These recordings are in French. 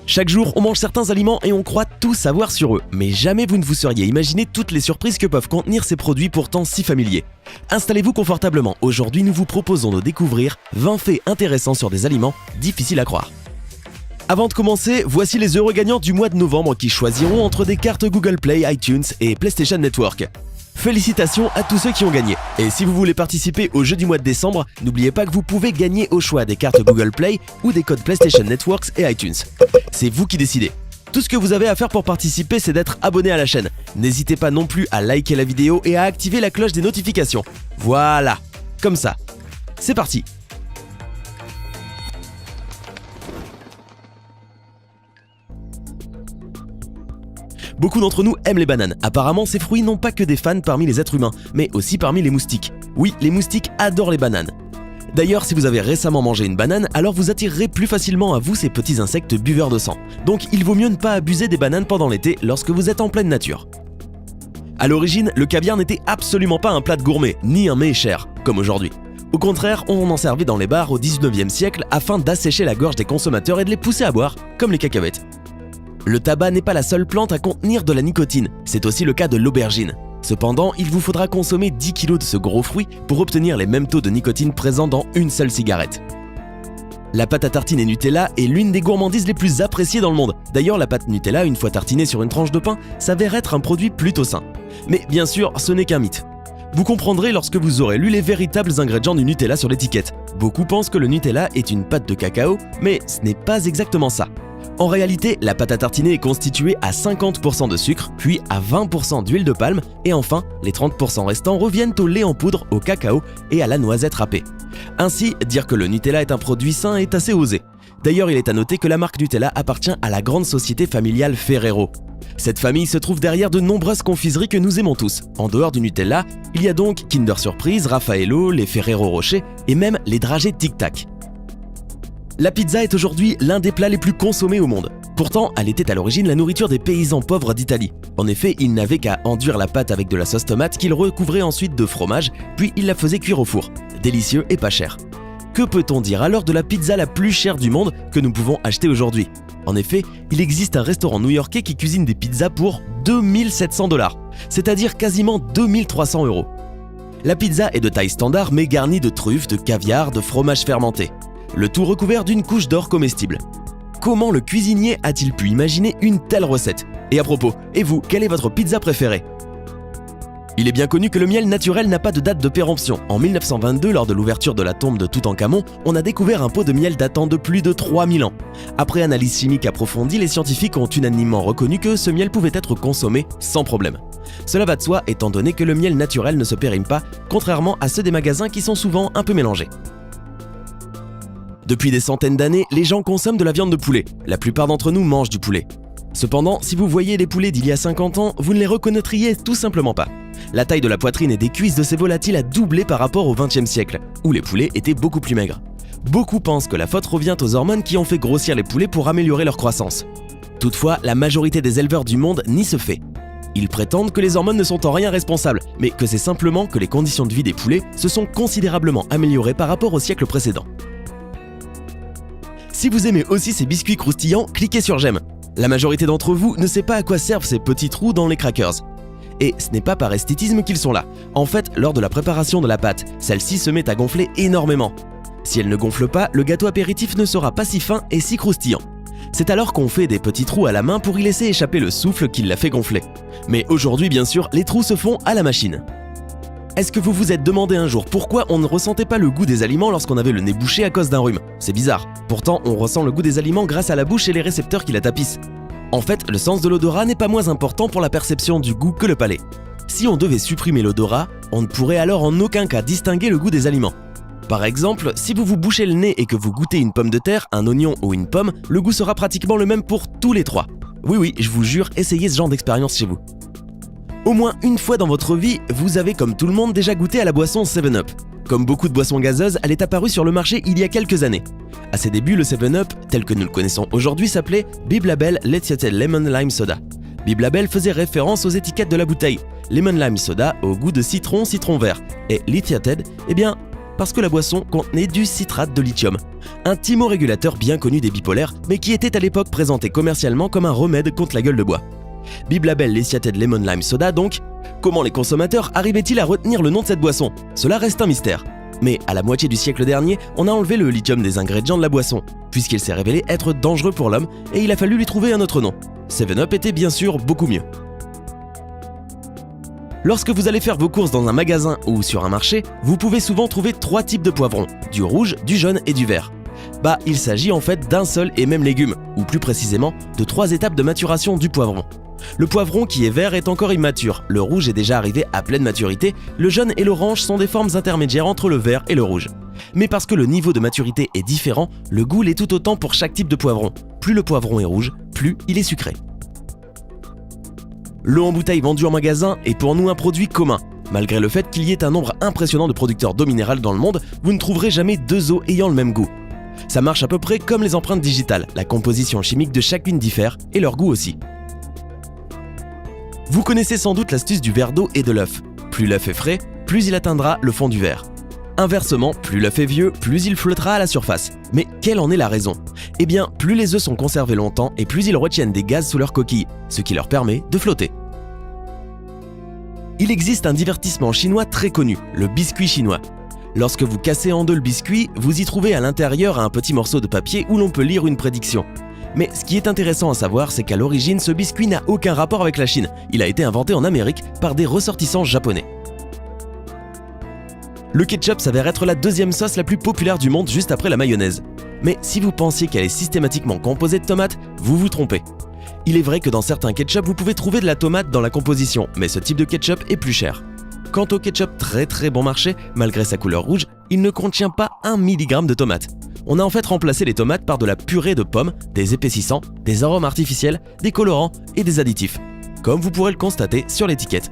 Chaque jour, on mange certains aliments et on croit tout savoir sur eux, mais jamais vous ne vous seriez imaginé toutes les surprises que peuvent contenir ces produits pourtant si familiers. Installez-vous confortablement, aujourd'hui nous vous proposons de découvrir 20 faits intéressants sur des aliments difficiles à croire. Avant de commencer, voici les heureux gagnants du mois de novembre qui choisiront entre des cartes Google Play, iTunes et PlayStation Network. Félicitations à tous ceux qui ont gagné. Et si vous voulez participer au jeu du mois de décembre, n'oubliez pas que vous pouvez gagner au choix des cartes Google Play ou des codes PlayStation Networks et iTunes. C'est vous qui décidez. Tout ce que vous avez à faire pour participer, c'est d'être abonné à la chaîne. N'hésitez pas non plus à liker la vidéo et à activer la cloche des notifications. Voilà, comme ça. C'est parti. Beaucoup d'entre nous aiment les bananes. Apparemment, ces fruits n'ont pas que des fans parmi les êtres humains, mais aussi parmi les moustiques. Oui, les moustiques adorent les bananes. D'ailleurs, si vous avez récemment mangé une banane, alors vous attirerez plus facilement à vous ces petits insectes buveurs de sang. Donc il vaut mieux ne pas abuser des bananes pendant l'été lorsque vous êtes en pleine nature. À l'origine, le caviar n'était absolument pas un plat de gourmet, ni un mets cher, comme aujourd'hui. Au contraire, on en servait dans les bars au 19e siècle afin d'assécher la gorge des consommateurs et de les pousser à boire, comme les cacahuètes. Le tabac n'est pas la seule plante à contenir de la nicotine, c'est aussi le cas de l'aubergine. Cependant, il vous faudra consommer 10 kg de ce gros fruit pour obtenir les mêmes taux de nicotine présents dans une seule cigarette. La pâte à tartiner Nutella est l'une des gourmandises les plus appréciées dans le monde. D'ailleurs, la pâte Nutella, une fois tartinée sur une tranche de pain, s'avère être un produit plutôt sain. Mais bien sûr, ce n'est qu'un mythe. Vous comprendrez lorsque vous aurez lu les véritables ingrédients du Nutella sur l'étiquette. Beaucoup pensent que le Nutella est une pâte de cacao, mais ce n'est pas exactement ça. En réalité, la pâte à tartiner est constituée à 50% de sucre, puis à 20% d'huile de palme, et enfin, les 30% restants reviennent au lait en poudre, au cacao et à la noisette râpée. Ainsi, dire que le Nutella est un produit sain est assez osé. D'ailleurs, il est à noter que la marque Nutella appartient à la grande société familiale Ferrero. Cette famille se trouve derrière de nombreuses confiseries que nous aimons tous. En dehors du Nutella, il y a donc Kinder Surprise, Raffaello, les Ferrero Rocher et même les dragées Tic Tac. La pizza est aujourd'hui l'un des plats les plus consommés au monde. Pourtant, elle était à l'origine la nourriture des paysans pauvres d'Italie. En effet, ils n'avaient qu'à enduire la pâte avec de la sauce tomate qu'ils recouvraient ensuite de fromage, puis ils la faisaient cuire au four. Délicieux et pas cher. Que peut-on dire alors de la pizza la plus chère du monde que nous pouvons acheter aujourd'hui ? En effet, il existe un restaurant new-yorkais qui cuisine des pizzas pour 2700 $, c'est-à-dire quasiment 2300 €. La pizza est de taille standard mais garnie de truffes, de caviar, de fromage fermenté. Le tout recouvert d'une couche d'or comestible. Comment le cuisinier a-t-il pu imaginer une telle recette ? Et à propos, et vous, quelle est votre pizza préférée ? Il est bien connu que le miel naturel n'a pas de date de péremption. En 1922, lors de l'ouverture de la tombe de Toutankhamon, on a découvert un pot de miel datant de plus de 3000 ans. Après analyse chimique approfondie, les scientifiques ont unanimement reconnu que ce miel pouvait être consommé sans problème. Cela va de soi étant donné que le miel naturel ne se périme pas, contrairement à ceux des magasins qui sont souvent un peu mélangés. Depuis des centaines d'années, les gens consomment de la viande de poulet. La plupart d'entre nous mangent du poulet. Cependant, si vous voyez les poulets d'il y a 50 ans, vous ne les reconnaîtriez tout simplement pas. La taille de la poitrine et des cuisses de ces volatiles a doublé par rapport au XXe siècle, où les poulets étaient beaucoup plus maigres. Beaucoup pensent que la faute revient aux hormones qui ont fait grossir les poulets pour améliorer leur croissance. Toutefois, la majorité des éleveurs du monde nie ce fait. Ils prétendent que les hormones ne sont en rien responsables, mais que c'est simplement que les conditions de vie des poulets se sont considérablement améliorées par rapport au siècle précédent. Si vous aimez aussi ces biscuits croustillants, cliquez sur j'aime. La majorité d'entre vous ne sait pas à quoi servent ces petits trous dans les crackers. Et ce n'est pas par esthétisme qu'ils sont là. En fait, lors de la préparation de la pâte, celle-ci se met à gonfler énormément. Si elle ne gonfle pas, le gâteau apéritif ne sera pas si fin et si croustillant. C'est alors qu'on fait des petits trous à la main pour y laisser échapper le souffle qui l'a fait gonfler. Mais aujourd'hui, bien sûr, les trous se font à la machine. Est-ce que vous vous êtes demandé un jour pourquoi on ne ressentait pas le goût des aliments lorsqu'on avait le nez bouché à cause d'un rhume ? C'est bizarre. Pourtant, on ressent le goût des aliments grâce à la bouche et les récepteurs qui la tapissent. En fait, le sens de l'odorat n'est pas moins important pour la perception du goût que le palais. Si on devait supprimer l'odorat, on ne pourrait alors en aucun cas distinguer le goût des aliments. Par exemple, si vous vous bouchez le nez et que vous goûtez une pomme de terre, un oignon ou une pomme, le goût sera pratiquement le même pour tous les trois. Oui, je vous jure, essayez ce genre d'expérience chez vous. Au moins une fois dans votre vie, vous avez comme tout le monde déjà goûté à la boisson 7-Up. Comme beaucoup de boissons gazeuses, elle est apparue sur le marché il y a quelques années. À ses débuts, le 7-Up, tel que nous le connaissons aujourd'hui, s'appelait Bib Label Lithiated Lemon Lime Soda. Bib Label faisait référence aux étiquettes de la bouteille. Lemon Lime Soda au goût de citron vert. Et Lithiated, parce que la boisson contenait du citrate de lithium, un thymorégulateur bien connu des bipolaires, mais qui était à l'époque présenté commercialement comme un remède contre la gueule de bois. Biblabel Leciated Lemon Lime Soda donc. Comment les consommateurs arrivaient-ils à retenir le nom de cette boisson? Cela reste un mystère. Mais à la moitié du siècle dernier, on a enlevé le lithium des ingrédients de la boisson, puisqu'il s'est révélé être dangereux pour l'homme et il a fallu lui trouver un autre nom. 7-Up était bien sûr beaucoup mieux. Lorsque vous allez faire vos courses dans un magasin ou sur un marché, vous pouvez souvent trouver 3 types de poivrons, du rouge, du jaune et du vert. Il s'agit en fait d'un seul et même légume, ou plus précisément de 3 étapes de maturation du poivron. Le poivron qui est vert est encore immature, le rouge est déjà arrivé à pleine maturité, le jaune et l'orange sont des formes intermédiaires entre le vert et le rouge. Mais parce que le niveau de maturité est différent, le goût l'est tout autant pour chaque type de poivron. Plus le poivron est rouge, plus il est sucré. L'eau en bouteille vendue en magasin est pour nous un produit commun. Malgré le fait qu'il y ait un nombre impressionnant de producteurs d'eau minérale dans le monde, vous ne trouverez jamais 2 eaux ayant le même goût. Ça marche à peu près comme les empreintes digitales, la composition chimique de chacune diffère et leur goût aussi. Vous connaissez sans doute l'astuce du verre d'eau et de l'œuf. Plus l'œuf est frais, plus il atteindra le fond du verre. Inversement, plus l'œuf est vieux, plus il flottera à la surface. Mais quelle en est la raison? Eh bien, plus les œufs sont conservés longtemps et plus ils retiennent des gaz sous leur coquille, ce qui leur permet de flotter. Il existe un divertissement chinois très connu, le biscuit chinois. Lorsque vous cassez en deux le biscuit, vous y trouvez à l'intérieur un petit morceau de papier où l'on peut lire une prédiction. Mais ce qui est intéressant à savoir, c'est qu'à l'origine, ce biscuit n'a aucun rapport avec la Chine. Il a été inventé en Amérique par des ressortissants japonais. Le ketchup s'avère être la 2e sauce la plus populaire du monde juste après la mayonnaise. Mais si vous pensiez qu'elle est systématiquement composée de tomates, vous vous trompez. Il est vrai que dans certains ketchup, vous pouvez trouver de la tomate dans la composition, mais ce type de ketchup est plus cher. Quant au ketchup très bon marché, malgré sa couleur rouge, il ne contient pas 1 mg de tomate. On a en fait remplacé les tomates par de la purée de pommes, des épaississants, des arômes artificiels, des colorants et des additifs, comme vous pourrez le constater sur l'étiquette.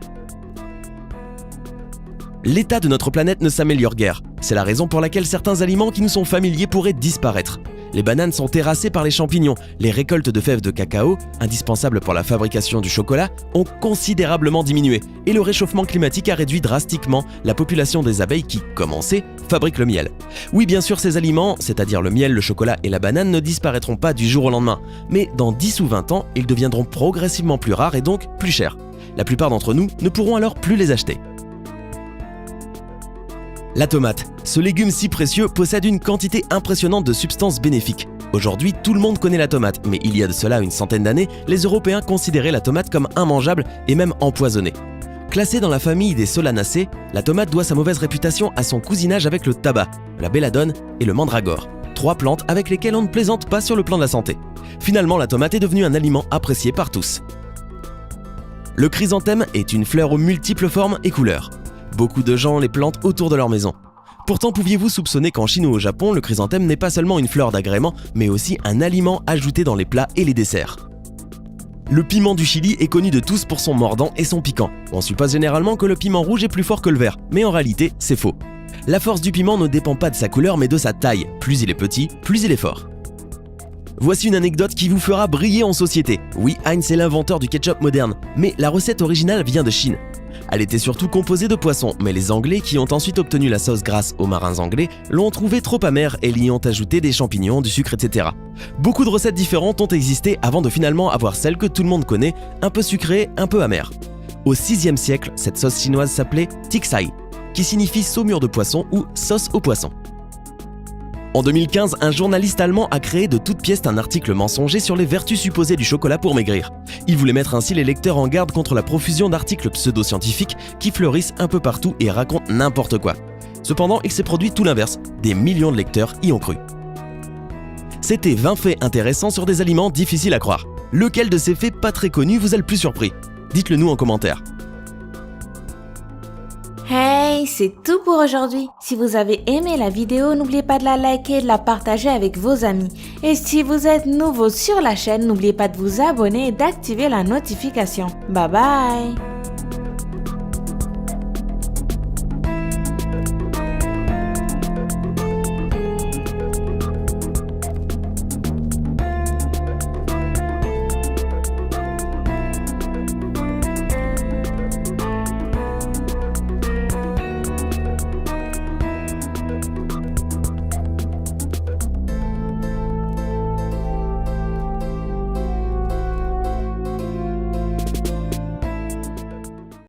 L'état de notre planète ne s'améliore guère. C'est la raison pour laquelle certains aliments qui nous sont familiers pourraient disparaître. Les bananes sont terrassées par les champignons, les récoltes de fèves de cacao, indispensables pour la fabrication du chocolat, ont considérablement diminué et le réchauffement climatique a réduit drastiquement la population des abeilles qui, comme on sait, fabriquent le miel. Oui, bien sûr, ces aliments, c'est-à-dire le miel, le chocolat et la banane, ne disparaîtront pas du jour au lendemain, mais dans 10 ou 20 ans, ils deviendront progressivement plus rares et donc plus chers. La plupart d'entre nous ne pourront alors plus les acheter. La tomate. Ce légume si précieux possède une quantité impressionnante de substances bénéfiques. Aujourd'hui, tout le monde connaît la tomate, mais il y a de cela une centaine d'années, les Européens considéraient la tomate comme immangeable et même empoisonnée. Classée dans la famille des Solanacées, la tomate doit sa mauvaise réputation à son cousinage avec le tabac, la belladone et le mandragore, 3 plantes avec lesquelles on ne plaisante pas sur le plan de la santé. Finalement, la tomate est devenue un aliment apprécié par tous. Le chrysanthème est une fleur aux multiples formes et couleurs. Beaucoup de gens les plantent autour de leur maison. Pourtant, pouviez-vous soupçonner qu'en Chine ou au Japon, le chrysanthème n'est pas seulement une fleur d'agrément, mais aussi un aliment ajouté dans les plats et les desserts. Le piment du Chili est connu de tous pour son mordant et son piquant. On suppose généralement que le piment rouge est plus fort que le vert, mais en réalité, c'est faux. La force du piment ne dépend pas de sa couleur, mais de sa taille. Plus il est petit, plus il est fort. Voici une anecdote qui vous fera briller en société. Oui, Heinz est l'inventeur du ketchup moderne, mais la recette originale vient de Chine. Elle était surtout composée de poissons, mais les Anglais, qui ont ensuite obtenu la sauce grasse aux marins anglais, l'ont trouvée trop amère et l'y ont ajouté des champignons, du sucre, etc. Beaucoup de recettes différentes ont existé avant de finalement avoir celle que tout le monde connaît, un peu sucrée, un peu amère. Au 6e siècle, cette sauce chinoise s'appelait Tixai, qui signifie saumure de poisson ou sauce au poisson. En 2015, un journaliste allemand a créé de toutes pièces un article mensonger sur les vertus supposées du chocolat pour maigrir. Il voulait mettre ainsi les lecteurs en garde contre la profusion d'articles pseudo-scientifiques qui fleurissent un peu partout et racontent n'importe quoi. Cependant, il s'est produit tout l'inverse, des millions de lecteurs y ont cru. C'était 20 faits intéressants sur des aliments difficiles à croire. Lequel de ces faits pas très connus vous a le plus surpris? Dites-le nous en commentaire. Hey, c'est tout pour aujourd'hui. Si vous avez aimé la vidéo, n'oubliez pas de la liker et de la partager avec vos amis. Et si vous êtes nouveau sur la chaîne, n'oubliez pas de vous abonner et d'activer la notification. Bye bye!